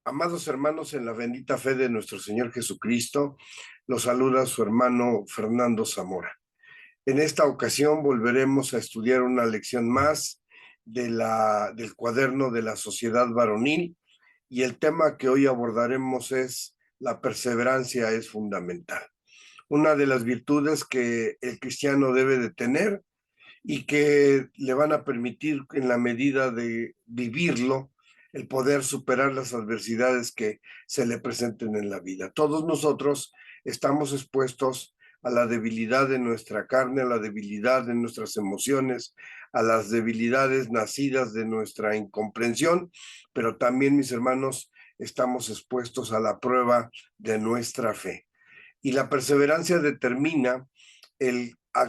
Amados hermanos, en la bendita fe de nuestro Señor Jesucristo, los saluda su hermano Fernando Zamora. En esta ocasión volveremos a estudiar una lección más del cuaderno de la Sociedad Varonil, y el tema que hoy abordaremos es: la perseverancia es fundamental. Una de las virtudes que el cristiano debe de tener y que le van a permitir, en la medida de vivirlo, el poder superar las adversidades que se le presenten en la vida. Todos nosotros estamos expuestos a la debilidad de nuestra carne, a la debilidad de nuestras emociones, a las debilidades nacidas de nuestra incomprensión, pero también, mis hermanos, estamos expuestos a la prueba de nuestra fe. Y la perseverancia determina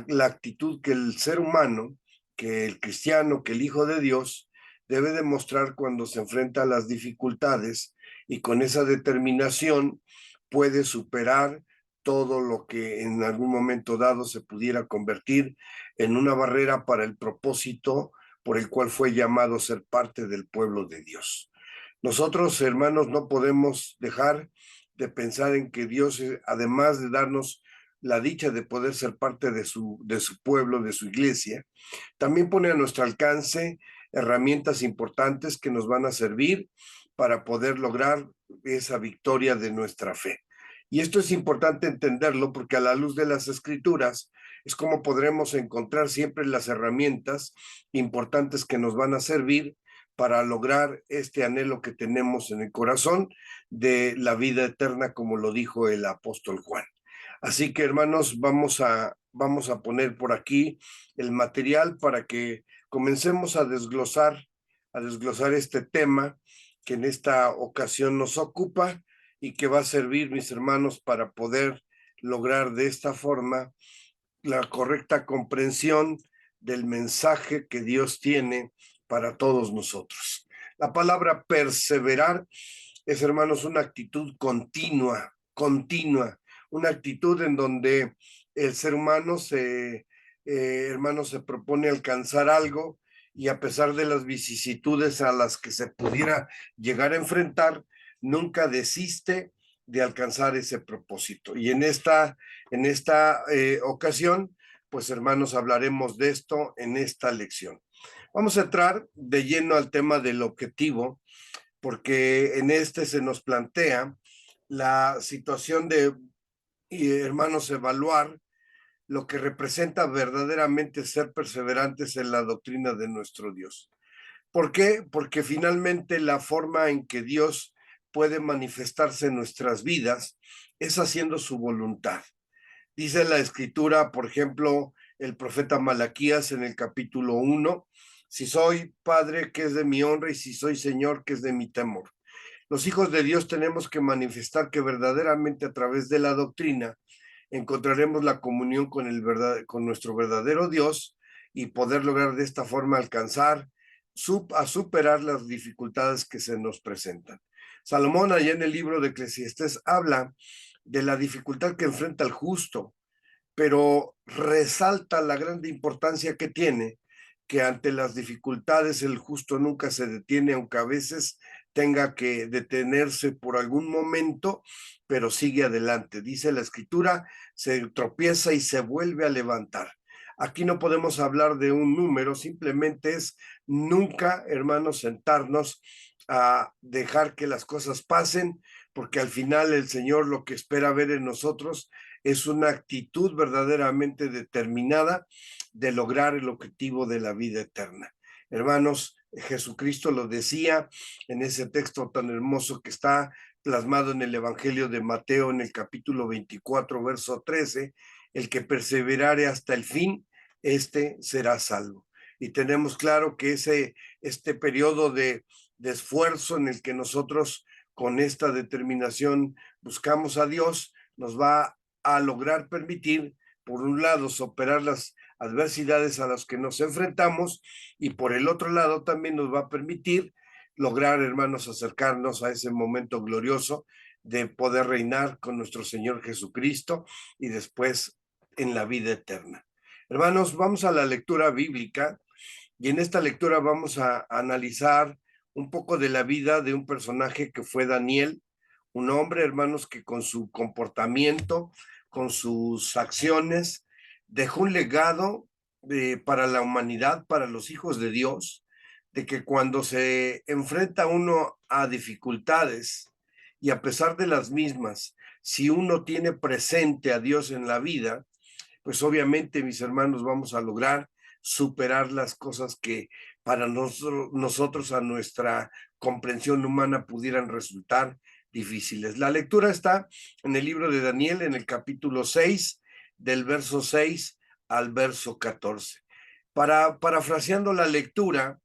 la actitud que el ser humano, que el cristiano, que el Hijo de Dios debe demostrar cuando se enfrenta a las dificultades, y con esa determinación puede superar todo lo que en algún momento dado se pudiera convertir en una barrera para el propósito por el cual fue llamado a ser parte del pueblo de Dios. Nosotros, hermanos, no podemos dejar de pensar en que Dios, además de darnos la dicha de poder ser parte de su pueblo, de su iglesia, también pone a nuestro alcance herramientas importantes que nos van a servir para poder lograr esa victoria de nuestra fe. Y esto es importante entenderlo, porque a la luz de las Escrituras es como podremos encontrar siempre las herramientas importantes que nos van a servir para lograr este anhelo que tenemos en el corazón de la vida eterna, como lo dijo el apóstol Juan. Así que, hermanos, vamos a poner por aquí el material para que comencemos a desglosar este tema que en esta ocasión nos ocupa, y que va a servir, mis hermanos, para poder lograr de esta forma la correcta comprensión del mensaje que Dios tiene para todos nosotros. La palabra perseverar es, hermanos, una actitud continua, una actitud en donde el ser humano hermanos, se propone alcanzar algo, y a pesar de las vicisitudes a las que se pudiera llegar a enfrentar, nunca desiste de alcanzar ese propósito. Y en esta ocasión, pues, hermanos, hablaremos de esto en esta lección. Vamos a entrar de lleno al tema del objetivo, porque en este se nos plantea la situación de, hermanos, evaluar lo que representa verdaderamente ser perseverantes en la doctrina de nuestro Dios. ¿Por qué? Porque finalmente la forma en que Dios puede manifestarse en nuestras vidas es haciendo su voluntad. Dice la Escritura, por ejemplo, el profeta Malaquías en el capítulo 1: si soy padre, que es de mi honra, y si soy señor, que es de mi temor. Los hijos de Dios tenemos que manifestar que verdaderamente a través de la doctrina encontraremos la comunión con nuestro verdadero Dios, y poder lograr de esta forma alcanzar a superar las dificultades que se nos presentan. Salomón, allá en el libro de Eclesiastés, habla de la dificultad que enfrenta el justo, pero resalta la grande importancia que tiene, que ante las dificultades el justo nunca se detiene, aunque a veces tenga que detenerse por algún momento, pero sigue adelante. Dice la Escritura: se tropieza y se vuelve a levantar. Aquí no podemos hablar de un número, simplemente es nunca, hermanos, sentarnos a dejar que las cosas pasen, porque al final el Señor lo que espera ver en nosotros es una actitud verdaderamente determinada de lograr el objetivo de la vida eterna. Hermanos, Jesucristo lo decía en ese texto tan hermoso que está plasmado en el Evangelio de Mateo, en el capítulo 24, verso 13: el que perseverare hasta el fin, este será salvo. Y tenemos claro que este periodo de esfuerzo en el que nosotros, con esta determinación, buscamos a Dios, nos va a lograr permitir, por un lado, superar las adversidades a las que nos enfrentamos, y por el otro lado también nos va a permitir lograr, hermanos, acercarnos a ese momento glorioso de poder reinar con nuestro Señor Jesucristo, y después en la vida eterna. Hermanos, vamos a la lectura bíblica, y en esta lectura vamos a analizar un poco de la vida de un personaje que fue Daniel, un hombre, hermanos, que con su comportamiento, con sus acciones, dejó un legado para la humanidad, para los hijos de Dios, de que cuando se enfrenta uno a dificultades y a pesar de las mismas, si uno tiene presente a Dios en la vida, pues obviamente, mis hermanos, vamos a lograr superar las cosas que para nosotros a nuestra comprensión humana pudieran resultar difíciles. La lectura está en el libro de Daniel, en el capítulo 6, del verso 6 al verso 14. Parafraseando la lectura,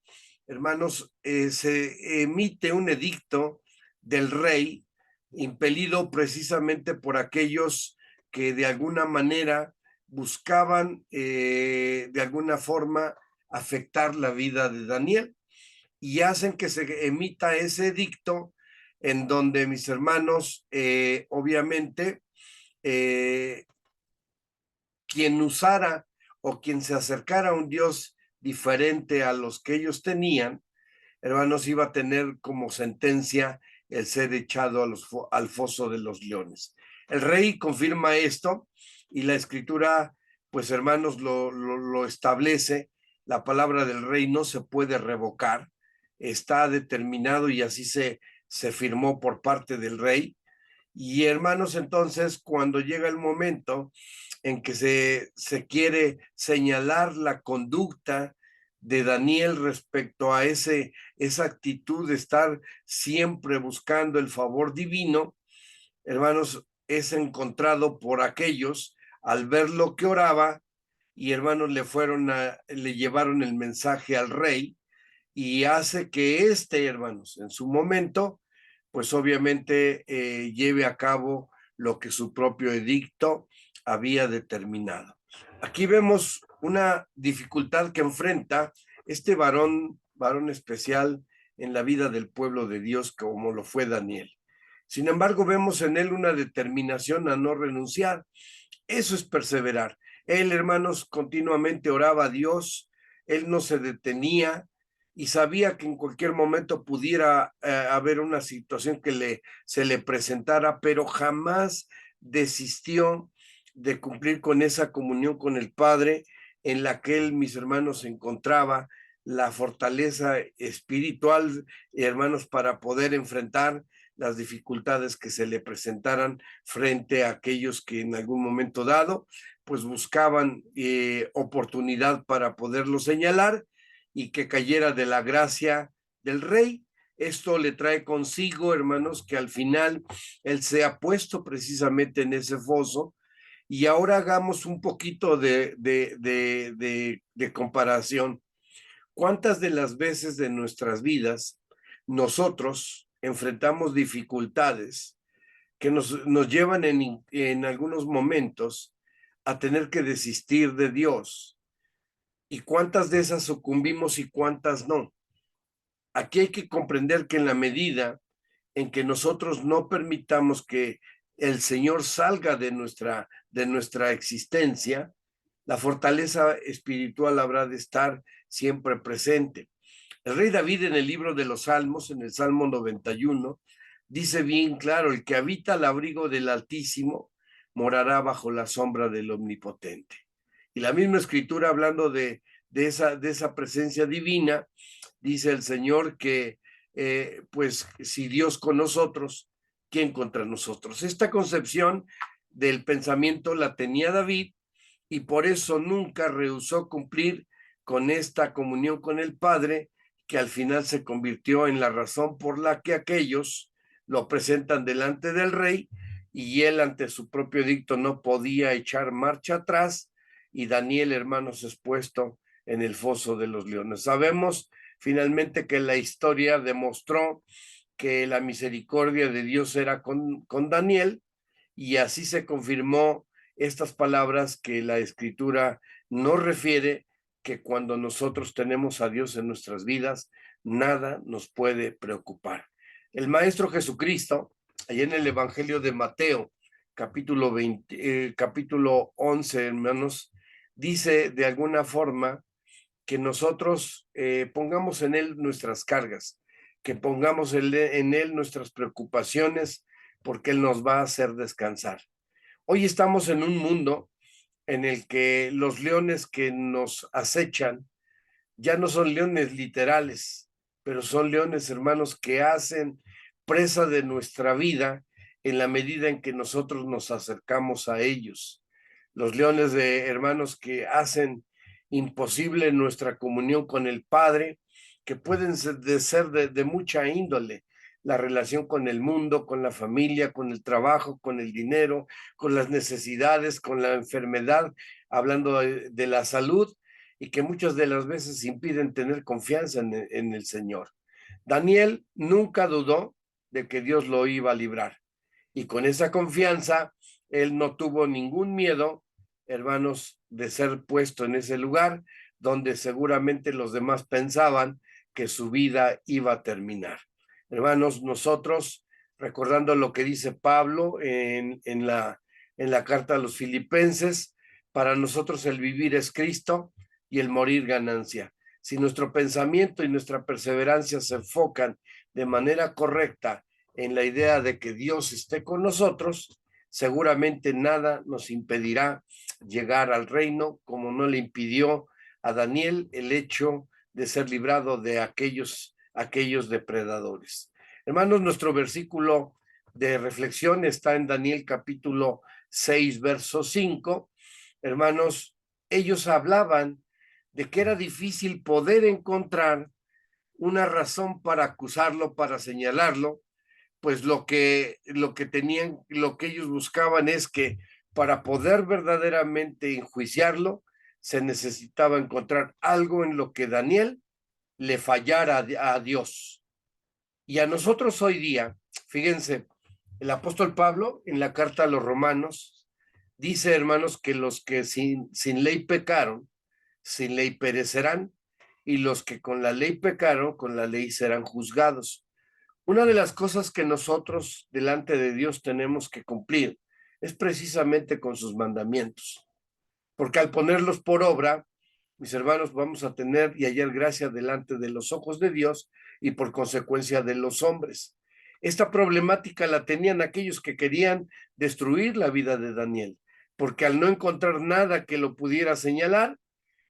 hermanos, se emite un edicto del rey impelido precisamente por aquellos que de alguna manera buscaban de alguna forma afectar la vida de Daniel y hacen que se emita ese edicto en donde mis hermanos, obviamente, eh, quien usara o quien se acercara a un Dios diferente a los que ellos tenían, hermanos, iba a tener como sentencia el ser echado al foso de los leones. El rey confirma esto y la escritura, pues hermanos, lo establece. La palabra del rey no se puede revocar, está determinado y así se firmó por parte del rey. Y hermanos, entonces, cuando llega el momento en que se quiere señalar la conducta de Daniel respecto a esa actitud de estar siempre buscando el favor divino, hermanos, es encontrado por aquellos al ver lo que oraba y hermanos le llevaron el mensaje al rey y hace que hermanos, en su momento, pues obviamente lleve a cabo lo que su propio edicto había determinado. Aquí vemos una dificultad que enfrenta este varón especial en la vida del pueblo de Dios, como lo fue Daniel. Sin embargo, vemos en él una determinación a no renunciar. Eso es perseverar. Él, hermanos, continuamente oraba a Dios, él no se detenía y sabía que en cualquier momento pudiera haber una situación que se le presentara, pero jamás desistió de cumplir con esa comunión con el Padre en la que él, mis hermanos, encontraba la fortaleza espiritual, hermanos, para poder enfrentar las dificultades que se le presentaran frente a aquellos que en algún momento dado pues buscaban oportunidad para poderlo señalar y que cayera de la gracia del rey. Esto le trae consigo, hermanos, que al final él se ha puesto precisamente en ese foso. Y ahora hagamos un poquito de comparación. ¿Cuántas de las veces de nuestras vidas nosotros enfrentamos dificultades que nos llevan en algunos momentos a tener que desistir de Dios? ¿Y cuántas de esas sucumbimos y cuántas no? Aquí hay que comprender que en la medida en que nosotros no permitamos que el Señor salga de nuestra existencia, la fortaleza espiritual habrá de estar siempre presente. El rey David en el libro de los Salmos, en el Salmo 91, dice bien claro, el que habita al abrigo del Altísimo morará bajo la sombra del Omnipotente. Y la misma escritura hablando de esa presencia divina, dice el Señor que pues si Dios con nosotros, ¿quién contra nosotros? Esta concepción del pensamiento la tenía David y por eso nunca rehusó cumplir con esta comunión con el Padre, que al final se convirtió en la razón por la que aquellos lo presentan delante del rey y él ante su propio edicto no podía echar marcha atrás y Daniel, hermanos, expuesto en el foso de los leones. Sabemos finalmente que la historia demostró que la misericordia de Dios era con Daniel y así se confirmó estas palabras que la escritura nos refiere, que cuando nosotros tenemos a Dios en nuestras vidas, nada nos puede preocupar. El Maestro Jesucristo, allá en el Evangelio de Mateo, capítulo 11, hermanos, dice de alguna forma que nosotros pongamos en él nuestras cargas, que pongamos en Él nuestras preocupaciones, porque Él nos va a hacer descansar. Hoy estamos en un mundo en el que los leones que nos acechan ya no son leones literales, pero son leones, hermanos, que hacen presa de nuestra vida en la medida en que nosotros nos acercamos a ellos. Los leones de hermanos que hacen imposible nuestra comunión con el Padre, que pueden ser de mucha índole, la relación con el mundo, con la familia, con el trabajo, con el dinero, con las necesidades, con la enfermedad, hablando de la salud, y que muchas de las veces impiden tener confianza en el Señor. Daniel nunca dudó de que Dios lo iba a librar, y con esa confianza él no tuvo ningún miedo, hermanos, de ser puesto en ese lugar donde seguramente los demás pensaban que su vida iba a terminar. Hermanos, nosotros, recordando lo que dice Pablo en la carta a los Filipenses, para nosotros el vivir es Cristo y el morir ganancia. Si nuestro pensamiento y nuestra perseverancia se enfocan de manera correcta en la idea de que Dios esté con nosotros, seguramente nada nos impedirá llegar al reino, como no le impidió a Daniel el hecho de ser librado de aquellos depredadores. Hermanos, nuestro versículo de reflexión está en Daniel capítulo 6, verso 5. Hermanos, ellos hablaban de que era difícil poder encontrar una razón para acusarlo, para señalarlo, pues lo que tenían, lo que ellos buscaban es que para poder verdaderamente enjuiciarlo, se necesitaba encontrar algo en lo que Daniel le fallara a Dios. Y a nosotros hoy día, fíjense, el apóstol Pablo en la carta a los Romanos dice, hermanos, que los que sin ley pecaron, sin ley perecerán, y los que con la ley pecaron, con la ley serán juzgados. Una de las cosas que nosotros delante de Dios tenemos que cumplir es precisamente con sus mandamientos, porque al ponerlos por obra, mis hermanos, vamos a tener y hallar gracia delante de los ojos de Dios y por consecuencia de los hombres. Esta problemática la tenían aquellos que querían destruir la vida de Daniel, porque al no encontrar nada que lo pudiera señalar,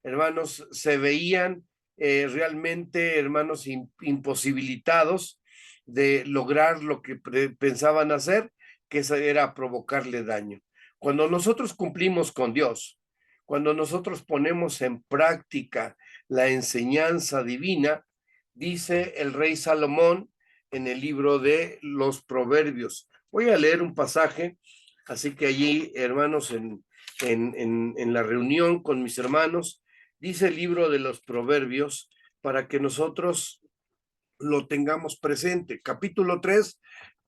hermanos, se veían realmente, hermanos, imposibilitados de lograr lo que pensaban hacer, que era provocarle daño. Cuando nosotros cumplimos con Dios, cuando nosotros ponemos en práctica la enseñanza divina, dice el rey Salomón en el libro de los Proverbios. Voy a leer un pasaje, así que allí, hermanos, en la reunión con mis hermanos, dice el libro de los Proverbios para que nosotros lo tengamos presente. Capítulo 3,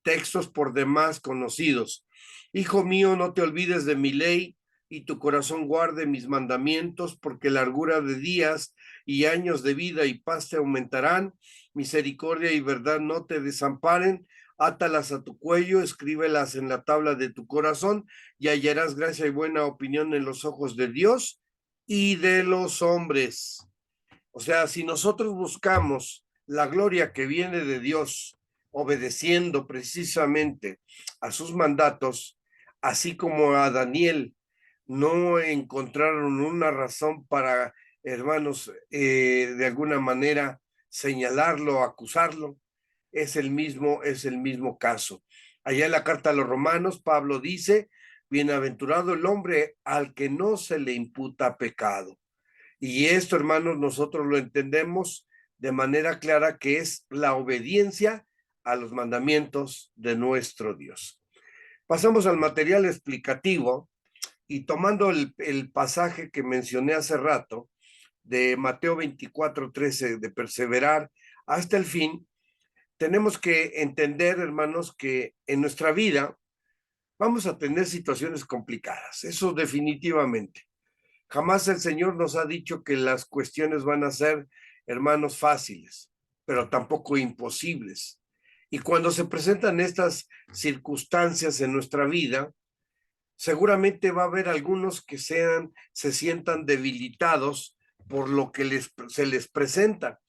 textos por demás conocidos. Hijo mío, no te olvides de mi ley y tu corazón guarde mis mandamientos, porque largura de días y años de vida y paz te aumentarán. Misericordia y verdad no te desamparen. Átalas a tu cuello, escríbelas en la tabla de tu corazón y hallarás gracia y buena opinión en los ojos de Dios y de los hombres. O sea, si nosotros buscamos la gloria que viene de Dios, obedeciendo precisamente a sus mandatos, así como a Daniel no encontraron una razón para, hermanos, de alguna manera señalarlo, acusarlo, es el mismo caso. Allá en la carta a los Romanos, Pablo dice, bienaventurado el hombre al que no se le imputa pecado. Y esto, hermanos, nosotros lo entendemos de manera clara, que es la obediencia a los mandamientos de nuestro Dios. Pasamos al material explicativo y tomando el pasaje que mencioné hace rato de Mateo 24:13, de perseverar hasta el fin, tenemos que entender, hermanos, que en nuestra vida vamos a tener situaciones complicadas, eso definitivamente. Jamás el Señor nos ha dicho que las cuestiones van a ser, hermanos, fáciles, pero tampoco imposibles. Y cuando se presentan estas circunstancias en nuestra vida, seguramente va a haber algunos que se sientan debilitados por lo que se les presenta.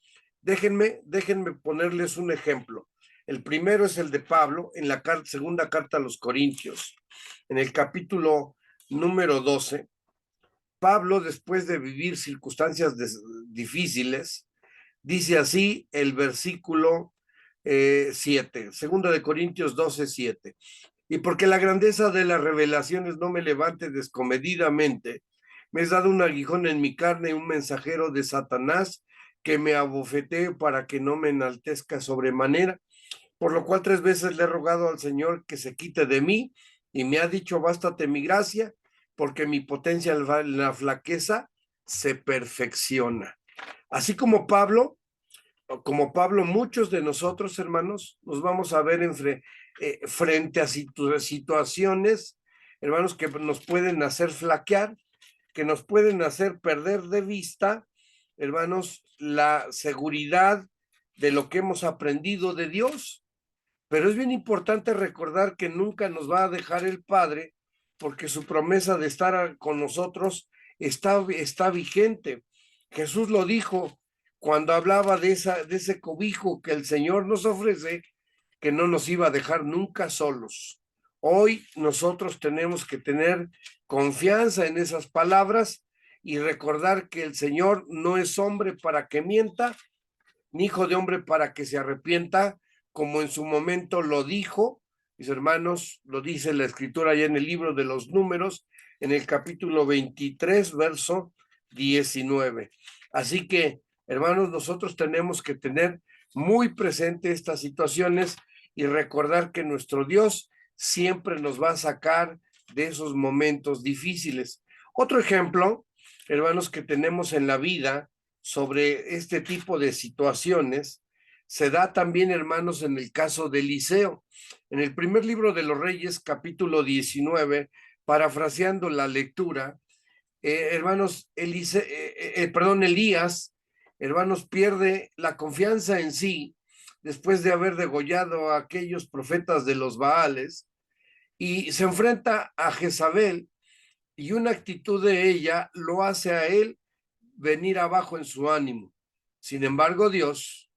Déjenme ponerles un ejemplo. El primero es el de Pablo en la segunda carta a los Corintios, en el capítulo número 12. Pablo, después de vivir circunstancias difíciles, dice así el versículo 7, segunda de Corintios 12, 7. Y porque la grandeza de las revelaciones no me levante descomedidamente, me es dado un aguijón en mi carne, un mensajero de Satanás que me abofetee para que no me enaltezca sobremanera, por lo cual 3 veces le he rogado al Señor que se quite de mí, y me ha dicho, bástate mi gracia, porque mi potencia en la flaqueza se perfecciona. Así como Pablo, muchos de nosotros, hermanos, nos vamos a ver frente a situaciones, hermanos, que nos pueden hacer flaquear, que nos pueden hacer perder de vista, hermanos, la seguridad de lo que hemos aprendido de Dios. Pero es bien importante recordar que nunca nos va a dejar el Padre, porque su promesa de estar con nosotros está vigente. Jesús lo dijo cuando hablaba de ese cobijo que el Señor nos ofrece, que no nos iba a dejar nunca solos. Hoy nosotros tenemos que tener confianza en esas palabras y recordar que el Señor no es hombre para que mienta, ni hijo de hombre para que se arrepienta, como en su momento lo dijo, mis hermanos, lo dice la escritura ya en el libro de los Números, en el capítulo 23, verso 19. Así que, hermanos, nosotros tenemos que tener muy presente estas situaciones y recordar que nuestro Dios siempre nos va a sacar de esos momentos difíciles. Otro ejemplo, hermanos, que tenemos en la vida sobre este tipo de situaciones se da también, hermanos, en el caso de Eliseo. En el primer libro de los Reyes, capítulo 19, parafraseando la lectura, hermanos, Elías, hermanos, pierde la confianza en sí después de haber degollado a aquellos profetas de los Baales y se enfrenta a Jezabel, y una actitud de ella lo hace a él venir abajo en su ánimo. Sin embargo, Dios,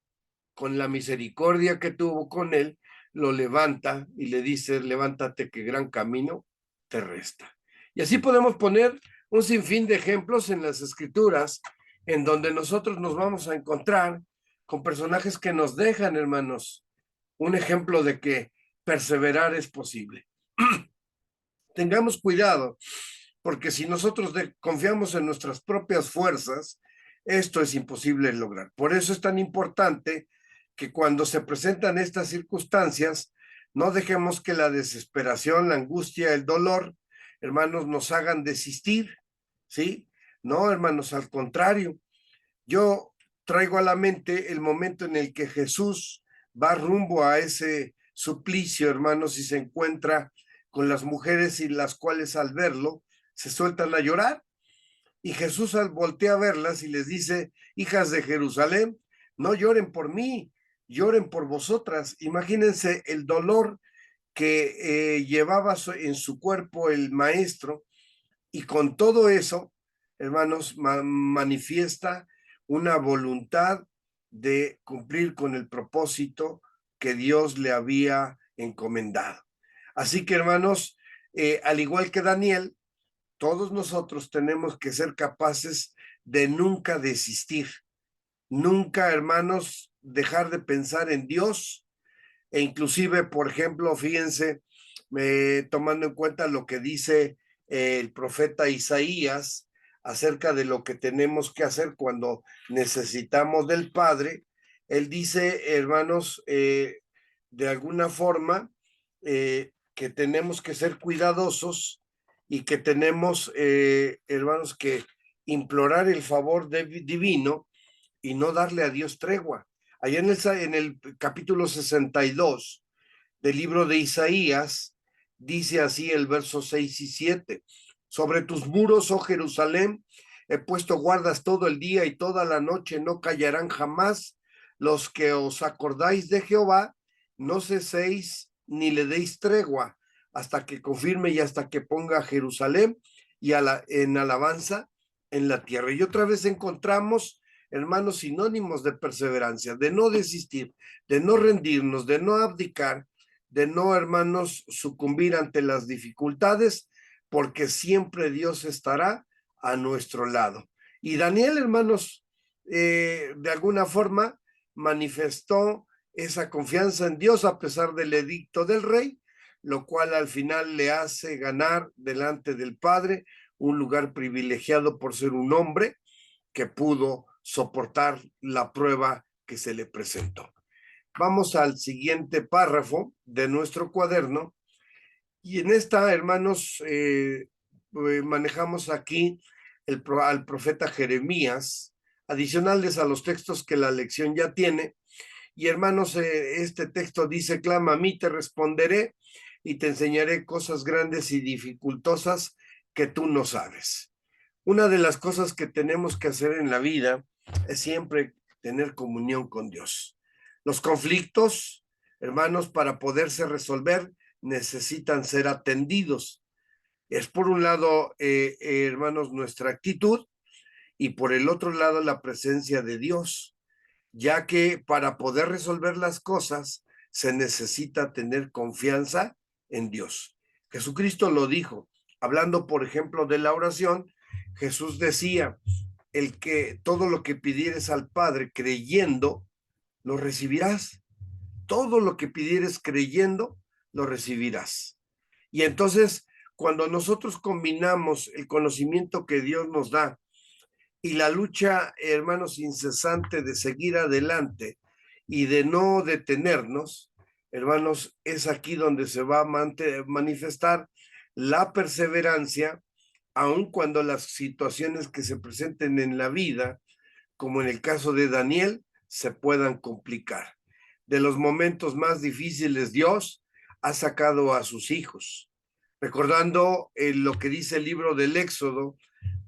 con la misericordia que tuvo con él, lo levanta y le dice, levántate que gran camino te resta. Y así podemos poner un sinfín de ejemplos en las escrituras en donde nosotros nos vamos a encontrar con personajes que nos dejan, hermanos, un ejemplo de que perseverar es posible. Tengamos cuidado, porque si nosotros confiamos en nuestras propias fuerzas, esto es imposible lograr. Por eso es tan importante que cuando se presentan estas circunstancias, no dejemos que la desesperación, la angustia, el dolor, hermanos, nos hagan desistir, ¿sí? No, hermanos, al contrario. Yo traigo a la mente el momento en el que Jesús va rumbo a ese suplicio, hermanos, y se encuentra con las mujeres y las cuales al verlo se sueltan a llorar. Y Jesús voltea a verlas y les dice, hijas de Jerusalén, no lloren por mí, lloren por vosotras. Imagínense el dolor que llevaba en su cuerpo el maestro, y con todo eso, hermanos, manifiesta una voluntad de cumplir con el propósito que Dios le había encomendado. Así que, hermanos, al igual que Daniel, todos nosotros tenemos que ser capaces de nunca desistir, nunca, hermanos, dejar de pensar en Dios, e inclusive, por ejemplo, fíjense, tomando en cuenta lo que dice el profeta Isaías acerca de lo que tenemos que hacer cuando necesitamos del Padre, él dice, hermanos, de alguna forma, que tenemos que ser cuidadosos y que tenemos, hermanos, que implorar el favor divino y no darle a Dios tregua. Allá en el capítulo 62 del libro de Isaías, dice así el verso 6 y 7, sobre tus muros, oh Jerusalén, he puesto guardas todo el día y toda la noche, no callarán jamás los que os acordáis de Jehová, no ceséis ni le deis tregua, hasta que confirme y hasta que ponga a Jerusalén y en alabanza en la tierra. Y otra vez encontramos, hermanos, sinónimos de perseverancia, de no desistir, de no rendirnos, de no abdicar, de no, hermanos, sucumbir ante las dificultades, porque siempre Dios estará a nuestro lado. Y Daniel, hermanos, de alguna forma manifestó esa confianza en Dios a pesar del edicto del rey, lo cual al final le hace ganar delante del Padre un lugar privilegiado por ser un hombre que pudo soportar la prueba que se le presentó. Vamos al siguiente párrafo de nuestro cuaderno y en esta, hermanos, manejamos aquí al profeta Jeremías, adicionales a los textos que la lección ya tiene. Y hermanos, este texto dice: clama a mí, te responderé y te enseñaré cosas grandes y dificultosas que tú no sabes. Una de las cosas que tenemos que hacer en la vida es siempre tener comunión con Dios. Los conflictos, hermanos, para poderse resolver, necesitan ser atendidos. Es por un lado, hermanos, nuestra actitud, y por el otro lado, la presencia de Dios, ya que para poder resolver las cosas se necesita tener confianza en Dios. Jesucristo lo dijo, hablando, por ejemplo, de la oración. Jesús decía: el que todo lo que pidieres al Padre creyendo, lo recibirás. Todo lo que pidieres creyendo, lo recibirás. Y entonces, cuando nosotros combinamos el conocimiento que Dios nos da y la lucha, hermanos, incesante de seguir adelante y de no detenernos, hermanos, es aquí donde se va a manifestar la perseverancia, aun cuando las situaciones que se presenten en la vida, como en el caso de Daniel, se puedan complicar. De los momentos más difíciles, Dios ha sacado a sus hijos. Recordando lo que dice el libro del Éxodo,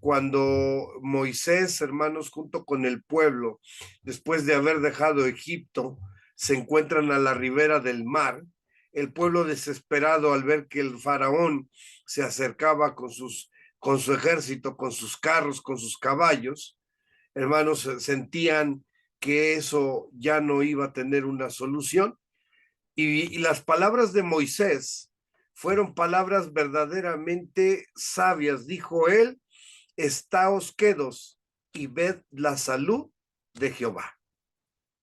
cuando Moisés, hermanos, junto con el pueblo, después de haber dejado Egipto, se encuentran a la ribera del mar. El pueblo, desesperado al ver que el faraón se acercaba con su ejército, con sus carros, con sus caballos, hermanos, sentían que eso ya no iba a tener una solución. Y las palabras de Moisés fueron palabras verdaderamente sabias. Dijo él: estáos quedos y ved la salud de Jehová.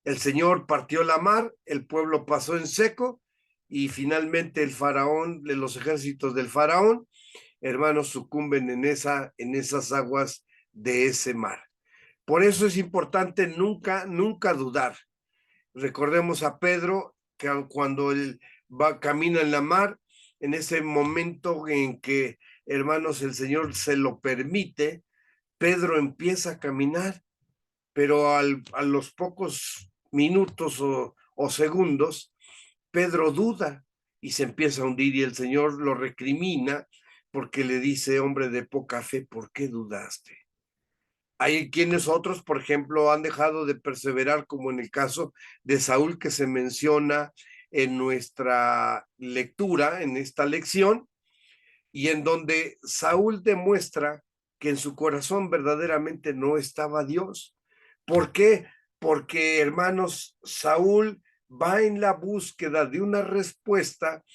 El Señor partió la mar, el pueblo pasó en seco y finalmente el faraón, los ejércitos del faraón, hermanos, sucumben en esas aguas de ese mar. Por eso es importante nunca dudar. Recordemos a Pedro, que cuando él camina en la mar, en ese momento en que, hermanos, el Señor se lo permite, Pedro empieza a caminar, pero a los pocos minutos o segundos, Pedro duda y se empieza a hundir, y el Señor lo recrimina porque le dice: hombre de poca fe, ¿por qué dudaste? Hay quienes otros, por ejemplo, han dejado de perseverar, como en el caso de Saúl, que se menciona en nuestra lectura, en esta lección, y en donde Saúl demuestra que en su corazón verdaderamente no estaba Dios. ¿Por qué? Porque, hermanos, Saúl va en la búsqueda de una respuesta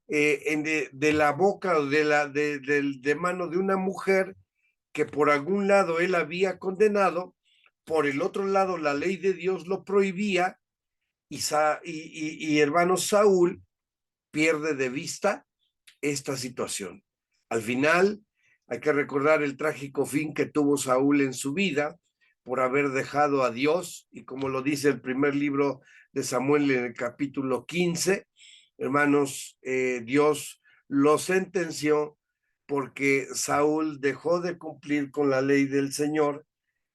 de la boca o de mano de una mujer que por algún lado él había condenado, por el otro lado la ley de Dios lo prohibía, y hermano, Saúl pierde de vista esta situación. Al final hay que recordar el trágico fin que tuvo Saúl en su vida por haber dejado a Dios, y como lo dice el primer libro de Samuel en el capítulo 15, hermanos, Dios lo sentenció porque Saúl dejó de cumplir con la ley del Señor.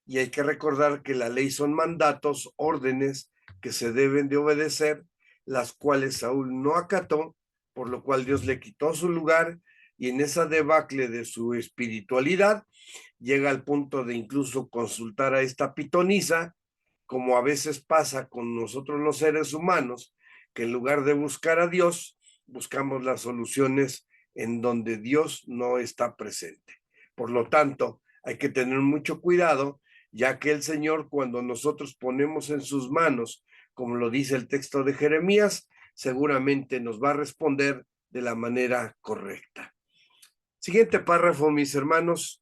Y hay que recordar que la ley son mandatos, órdenes que se deben de obedecer, las cuales Saúl no acató, por lo cual Dios le quitó su lugar, y en esa debacle de su espiritualidad llega al punto de incluso consultar a esta pitonisa, como a veces pasa con nosotros los seres humanos, que en lugar de buscar a Dios, buscamos las soluciones en donde Dios no está presente. Por lo tanto, hay que tener mucho cuidado ya que el Señor, cuando nosotros ponemos en sus manos, como lo dice el texto de Jeremías, seguramente nos va a responder de la manera correcta. Siguiente párrafo, mis hermanos.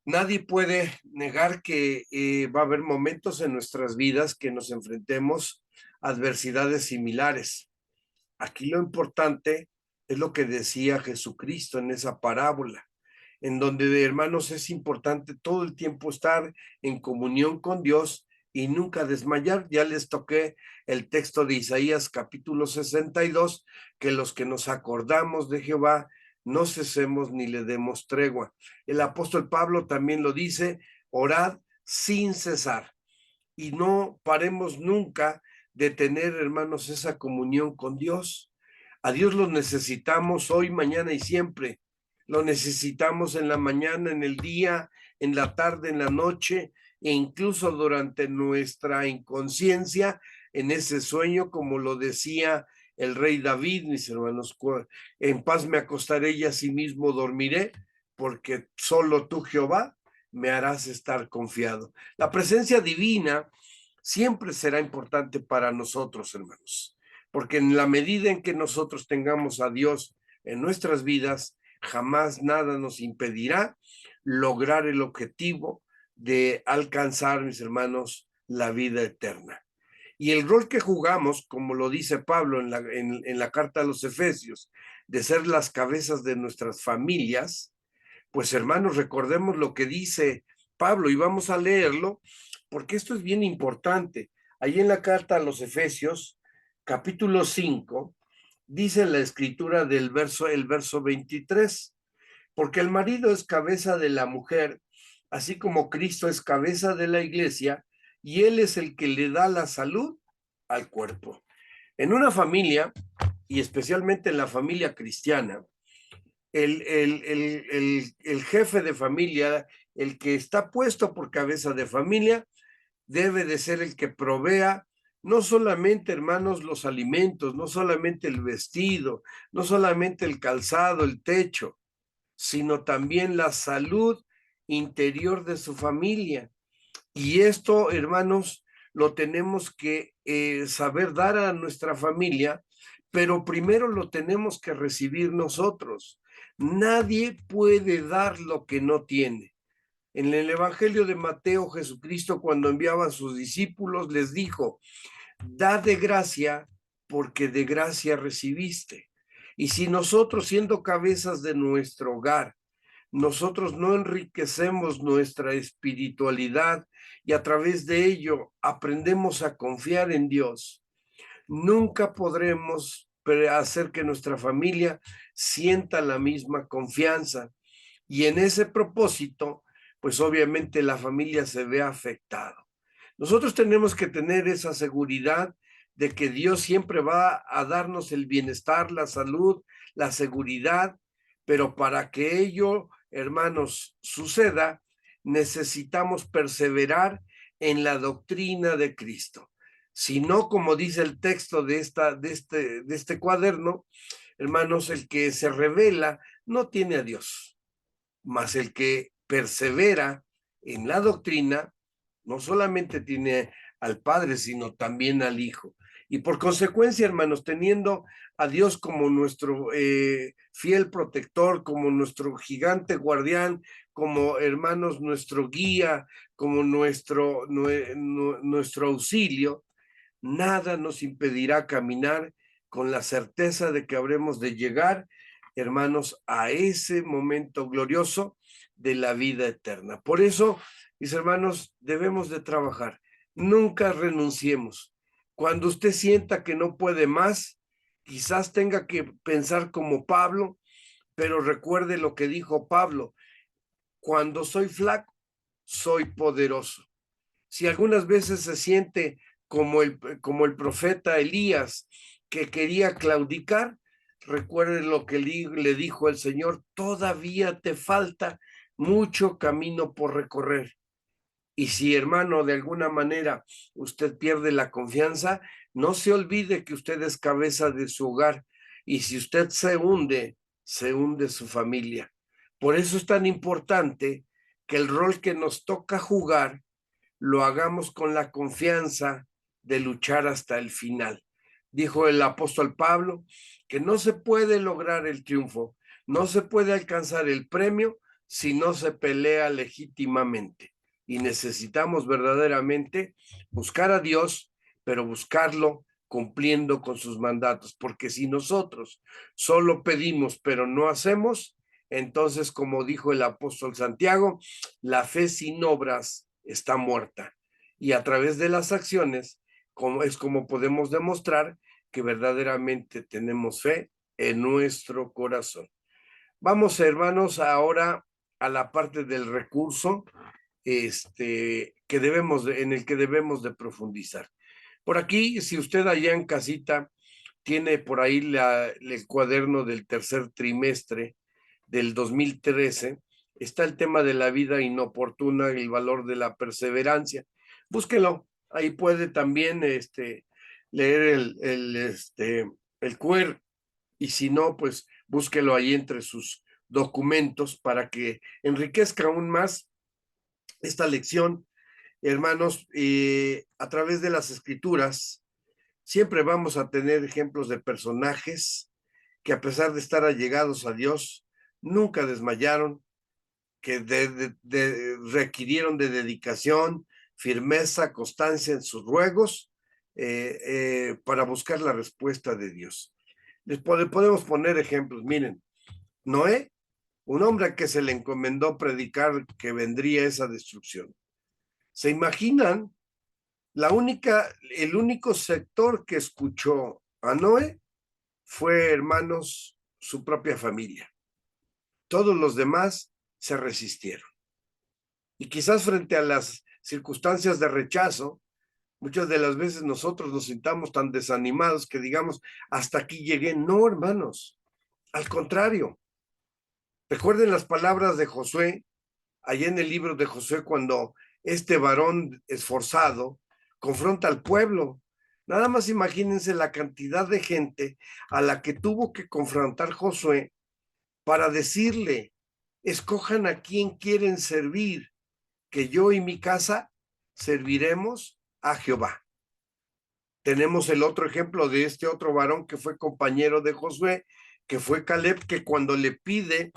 Nadie puede negar que va a haber momentos en nuestras vidas que nos enfrentemos a adversidades similares. Aquí lo importante es lo que decía Jesucristo en esa parábola, en donde, hermanos, es importante todo el tiempo estar en comunión con Dios y nunca desmayar. Ya les toqué el texto de Isaías capítulo 62, que los que nos acordamos de Jehová no cesemos ni le demos tregua. El apóstol Pablo también lo dice: orad sin cesar, y no paremos nunca de tener, hermanos, esa comunión con Dios. A Dios lo necesitamos hoy, mañana y siempre. Lo necesitamos en la mañana, en el día, en la tarde, en la noche, e incluso durante nuestra inconsciencia, en ese sueño, como lo decía el rey David, mis hermanos: en paz me acostaré y asimismo dormiré, porque solo tú, Jehová, me harás estar confiado. La presencia divina siempre será importante para nosotros, hermanos, porque en la medida en que nosotros tengamos a Dios en nuestras vidas, jamás nada nos impedirá lograr el objetivo de alcanzar, mis hermanos, la vida eterna. Y el rol que jugamos, como lo dice Pablo en la carta a los Efesios, de ser las cabezas de nuestras familias, pues, hermanos, recordemos lo que dice Pablo, y vamos a leerlo porque esto es bien importante. Ahí en la carta a los Efesios, capítulo 5, dice la escritura el verso 23: porque el marido es cabeza de la mujer, así como Cristo es cabeza de la iglesia, y él es el que le da la salud al cuerpo. En una familia, y especialmente en la familia cristiana, el jefe de familia, el que está puesto por cabeza de familia, debe de ser el que provea no solamente, hermanos, los alimentos, no solamente el vestido, no solamente el calzado, el techo, sino también la salud interior de su familia. Y esto, hermanos, lo tenemos que saber dar a nuestra familia, pero primero lo tenemos que recibir nosotros. Nadie puede dar lo que no tiene. En el Evangelio de Mateo, Jesucristo, cuando enviaba a sus discípulos, les dijo: da de gracia, porque de gracia recibiste. Y si nosotros, siendo cabezas de nuestro hogar, nosotros no enriquecemos nuestra espiritualidad y a través de ello aprendemos a confiar en Dios, nunca podremos hacer que nuestra familia sienta la misma confianza. Y en ese propósito, pues obviamente la familia se ve afectada. Nosotros tenemos que tener esa seguridad de que Dios siempre va a darnos el bienestar, la salud, la seguridad, pero para que ello, hermanos, suceda, necesitamos perseverar en la doctrina de Cristo. Si no, como dice el texto de este cuaderno, hermanos, el que se revela no tiene a Dios, mas el que persevera en la doctrina no solamente tiene al Padre, sino también al Hijo. Y por consecuencia, hermanos, teniendo a Dios como nuestro fiel protector, como nuestro gigante guardián, como, hermanos, nuestro guía, como nuestro auxilio, nada nos impedirá caminar con la certeza de que habremos de llegar, hermanos, a ese momento glorioso de la vida eterna. Por eso, mis hermanos, debemos de trabajar. Nunca renunciemos. Cuando usted sienta que no puede más, quizás tenga que pensar como Pablo, pero recuerde lo que dijo Pablo: cuando soy flaco, soy poderoso. Si algunas veces se siente como el profeta Elías, que quería claudicar, recuerden lo que le dijo el Señor: todavía te falta mucho camino por recorrer. Y si, hermano, de alguna manera usted pierde la confianza, no se olvide que usted es cabeza de su hogar, y si usted se hunde su familia. Por eso es tan importante que el rol que nos toca jugar lo hagamos con la confianza de luchar hasta el final. Dijo el apóstol Pablo que no se puede lograr el triunfo, no se puede alcanzar el premio si no se pelea legítimamente. Y necesitamos verdaderamente buscar a Dios, pero buscarlo cumpliendo con sus mandatos, porque si nosotros solo pedimos pero no hacemos, entonces, como dijo el apóstol Santiago, la fe sin obras está muerta. Y a través de las acciones, como podemos demostrar que verdaderamente tenemos fe en nuestro corazón. Vamos, hermanos, ahora a la parte del recurso en el que debemos de profundizar. Por aquí, si usted allá en casita tiene por ahí el cuaderno del tercer trimestre del 2013, está el tema de la vida inoportuna y el valor de la perseverancia. Búsquelo, ahí puede también leer el QR, y si no, pues búsquelo ahí entre sus documentos para que enriquezca aún más esta lección, hermanos. A través de las escrituras siempre vamos a tener ejemplos de personajes que, a pesar de estar allegados a Dios, nunca desmayaron, que requirieron de dedicación, firmeza, constancia en sus ruegos para buscar la respuesta de Dios. Podemos poner ejemplos. Miren, Noé, un hombre que se le encomendó predicar que vendría esa destrucción. ¿Se imaginan? El único sector que escuchó a Noé fue, hermanos, su propia familia. Todos los demás se resistieron. Y quizás frente a las circunstancias de rechazo, muchas de las veces nosotros nos sintamos tan desanimados que digamos, hasta aquí llegué. No, hermanos, al contrario. Recuerden las palabras de Josué, allá en el libro de Josué, cuando este varón esforzado confronta al pueblo. Nada más imagínense la cantidad de gente a la que tuvo que confrontar Josué para decirle, escojan a quién quieren servir, que yo y mi casa serviremos a Jehová. Tenemos el otro ejemplo de este otro varón que fue compañero de Josué, que fue Caleb, que cuando le pide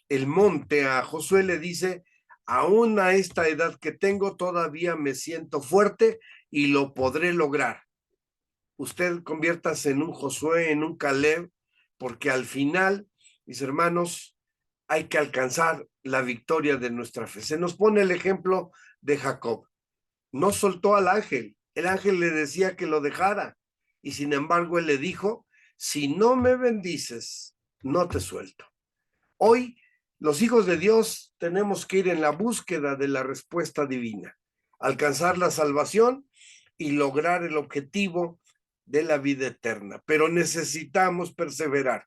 el monte a Josué le dice, aún a esta edad que tengo todavía me siento fuerte y lo podré lograr. Usted conviértase en un Josué, en un Caleb, porque al final, mis hermanos, hay que alcanzar la victoria de nuestra fe. Se nos pone el ejemplo de Jacob. No soltó al ángel. El ángel le decía que lo dejara. Y sin embargo, él le dijo, si no me bendices, no te suelto. Hoy, los hijos de Dios tenemos que ir en la búsqueda de la respuesta divina, alcanzar la salvación y lograr el objetivo de la vida eterna. Pero necesitamos perseverar,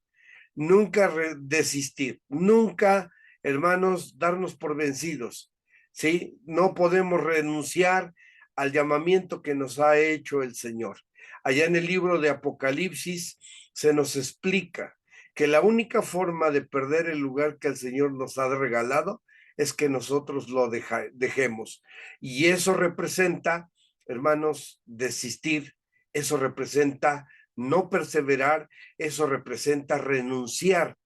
nunca desistir, nunca, hermanos, darnos por vencidos. ¿Sí? No podemos renunciar al llamamiento que nos ha hecho el Señor. Allá en el libro de Apocalipsis se nos explica que la única forma de perder el lugar que el Señor nos ha regalado es que nosotros lo dejemos. Y eso representa, hermanos, desistir, eso representa no perseverar, eso representa renunciar.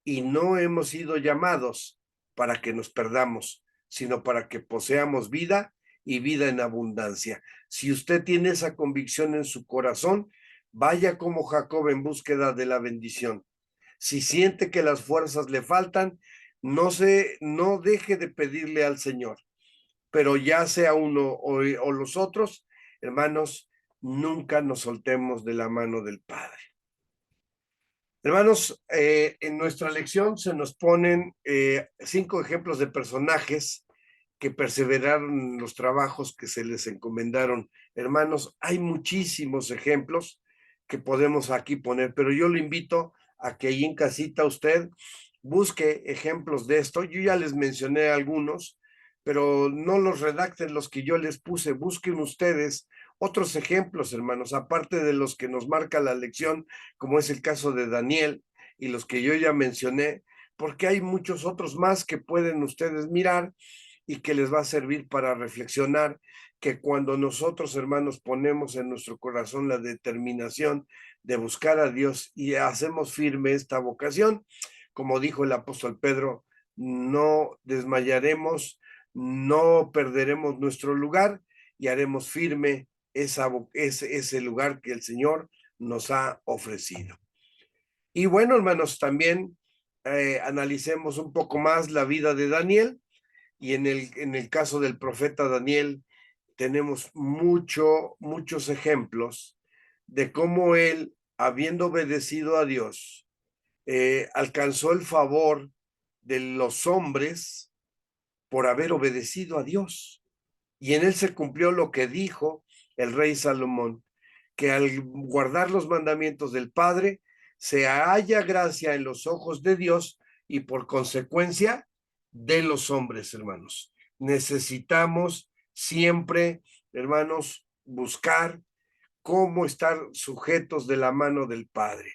Y no hemos sido llamados para que nos perdamos, sino para que poseamos vida y vida en abundancia. Si usted tiene esa convicción en su corazón, vaya como Jacob en búsqueda de la bendición. Si siente que las fuerzas le faltan, no deje de pedirle al Señor. Pero ya sea uno o los otros, hermanos, nunca nos soltemos de la mano del Padre. Hermanos, en nuestra lección se nos ponen 5 ejemplos de personajes que perseveraron en los trabajos que se les encomendaron. Hermanos, hay muchísimos ejemplos que podemos aquí poner, pero yo lo invito a que ahí en casita usted busque ejemplos de esto. Yo ya les mencioné algunos, pero no los redacten los que yo les puse, busquen ustedes otros ejemplos, hermanos, aparte de los que nos marca la lección, como es el caso de Daniel y los que yo ya mencioné, porque hay muchos otros más que pueden ustedes mirar y que les va a servir para reflexionar que cuando nosotros, hermanos, ponemos en nuestro corazón la determinación de buscar a Dios y hacemos firme esta vocación, como dijo el apóstol Pedro, no desmayaremos, no perderemos nuestro lugar y haremos firme ese lugar que el Señor nos ha ofrecido. Y bueno, hermanos, también analicemos un poco más la vida de Daniel, y en el caso del profeta Daniel tenemos muchos ejemplos de cómo él, habiendo obedecido a Dios, alcanzó el favor de los hombres por haber obedecido a Dios. Y en él se cumplió lo que dijo el rey Salomón, que al guardar los mandamientos del Padre, se halla gracia en los ojos de Dios y por consecuencia de los hombres, hermanos. Necesitamos siempre, hermanos, buscar cómo estar sujetos de la mano del Padre.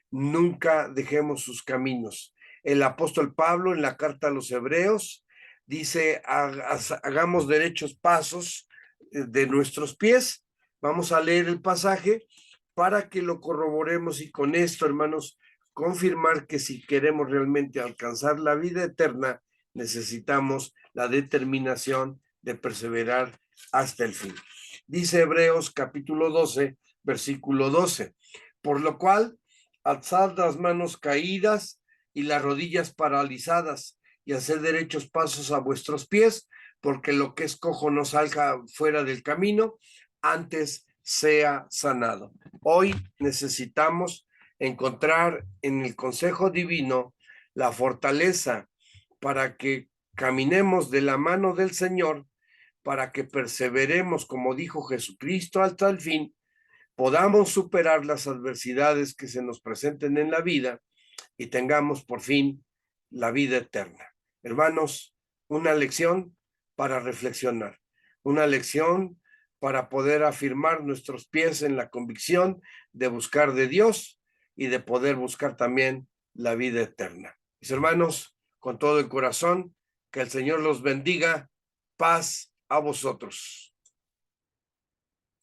Nunca dejemos sus caminos. El apóstol Pablo en la carta a los Hebreos dice, hagamos derechos pasos de nuestros pies. Vamos a leer el pasaje para que lo corroboremos y con esto, hermanos, confirmar que si queremos realmente alcanzar la vida eterna, necesitamos la determinación de perseverar hasta el fin. Dice Hebreos capítulo 12, versículo 12, por lo cual, alzad las manos caídas y las rodillas paralizadas y haced derechos pasos a vuestros pies, porque lo que es cojo no salga fuera del camino, antes sea sanado. Hoy necesitamos encontrar en el consejo divino la fortaleza para que caminemos de la mano del Señor, para que perseveremos, como dijo Jesucristo, hasta el fin, podamos superar las adversidades que se nos presenten en la vida y tengamos por fin la vida eterna. Hermanos, una lección para reflexionar, una lección para poder afirmar nuestros pies en la convicción de buscar de Dios y de poder buscar también la vida eterna. Mis hermanos, con todo el corazón, que el Señor los bendiga. Paz a vosotros.